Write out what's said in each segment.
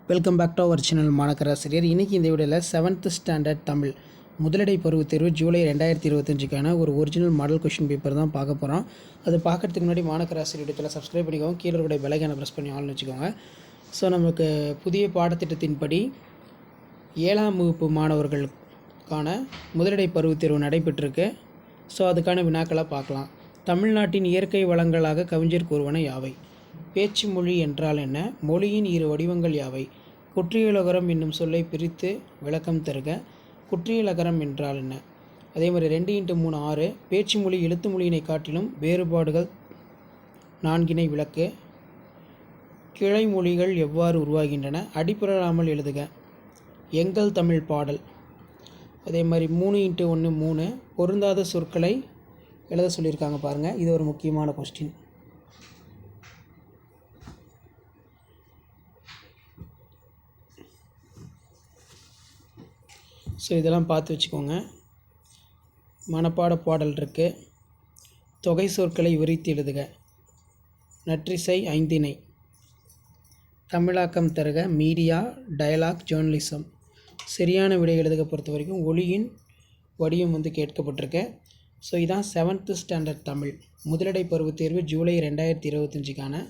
Welcome back to our channel மாணக்கராசிரியர். இன்றைக்கி இந்த வீடியோவில் 7th ஸ்டாண்டர்ட் தமிழ் முதலடை பருவத் தேர்வு ஜூலை 2025க்கான ஒரு ஒரிஜினல் மாடல் கொஷின் பேப்பர் தான் பார்க்க போகிறோம். அது பார்க்குறதுக்கு முன்னாடி மாணக்கராசிரியர் இடத்துல சப்ஸ்கிரைப் பண்ணிக்கோங்க, கீழே கூட பெல்லைக்கான ப்ரெஸ் பண்ணி ஆள்னு வச்சுக்கோங்க. ஸோ நமக்கு புதிய பாடத்திட்டத்தின்படி 7ஆம் வகுப்பு மாணவர்களுக்கான முதலடை பருவத் தேர்வு நடைபெற்றிருக்கு. ஸோ அதுக்கான வினாக்களை பார்க்கலாம். தமிழ்நாட்டின் இயற்கை வளங்களாக கவிஞர் கூறுவன யாவை? பேச்சு மொழி என்றால் என்ன? மொழியின் இரு வடிவங்கள் யாவை? குற்றியலகரம் என்னும் சொல்லை பிரித்து விளக்கம் தருக. குற்றியலகரம் என்றால் என்ன? அதே மாதிரி 2x3 6. பேச்சு மொழி எழுத்து மொழியினை காட்டிலும் வேறுபாடுகள் 4 விளக்கு. கிளை மொழிகள் எவ்வாறு உருவாகின்றன? அடிப்பிறழாமல் எழுதுக. எங்கள் தமிழ் பாடல். அதே மாதிரி 3x1 3. பொருந்தாத சொற்களை எழுத சொல்லியிருக்காங்க பாருங்கள். இது ஒரு முக்கியமான கொஸ்டின். ஸோ இதெல்லாம் பார்த்து வச்சுக்கோங்க. மனப்பாட பாடல் இருக்குது. தொகை சொற்களை விரித்து எழுதுக. நற்றிசை 5 தமிழாக்கம் தருக. Media, dialogue, journalism. சரியான விடை எழுதுக. பொறுத்த வரைக்கும் ஒளியின் வடிவம் கேட்கப்பட்டிருக்கு. ஸோ இதான் 7th ஸ்டாண்டர்ட் தமிழ் முதலடை பருவத் தேர்வு ஜூலை 2025க்கான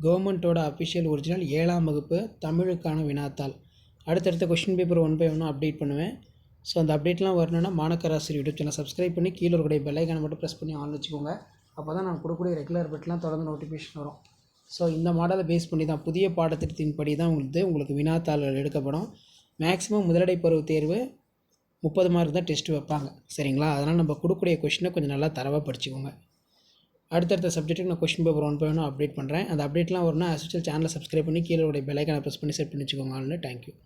கவர்மெண்ட்டோட அஃபிஷியல் ஒரிஜினல் 7ஆம் வகுப்பு தமிழுக்கான வினாத்தாள். அடுத்தடுத்த கொஷின் பேப்பர் 1 by 1 அப்டேட் பண்ணுவேன். ஸோ அந்த அப்டேட்லாம் வரணுன்னா மாணக்கராசிரியர் யூடியூப் சேனல் சப்ஸ்கிரைப் பண்ணி கீழே இருக்கக்கூடிய பெல்லைக்கான மட்டும் ப்ரெஸ் பண்ணி ஆன் வச்சுக்கோங்க. அப்போ தான் நான் கொடுக்கக்கூடிய ரெகுலர் அப்டேட்லாம் தொடர்ந்து நோட்டிஃபிகேஷன் வரும். ஸோ இந்த மாடலை பேஸ் பண்ணி தான் புதிய பாடத்திட்டத்தின்படி தான் உங்களுக்கு வினாத்தாள்கள் எடுக்கப்படும். மேக்ஸிமம் முதலடை பருவ தேர்வு 30 மார்க் தான் டெஸ்ட்டு வைப்பாங்க, சரிங்களா? அதனால் நம்ம கொடுக்கக்கூடிய கொஷினை கொஞ்சம் நல்லா தரவாக படிச்சுக்கோங்க. அடுத்தடுத்த சப்ஜெக்ட்டுக்கு நான் கொஷின் பேப்பர் 1 by 1 அப்டேட் பண்ணுறேன். அந்த அப்டேட்லாம் வரணும்னா ஆஸ் யூசுவல் சேனலை சப்ஸ்கிரைப் பண்ணி கீழே பெல்லைக்கான ப்ரெஸ் பண்ணி செட் பண்ணி வச்சுக்கோங்க. தேங்க்யூ.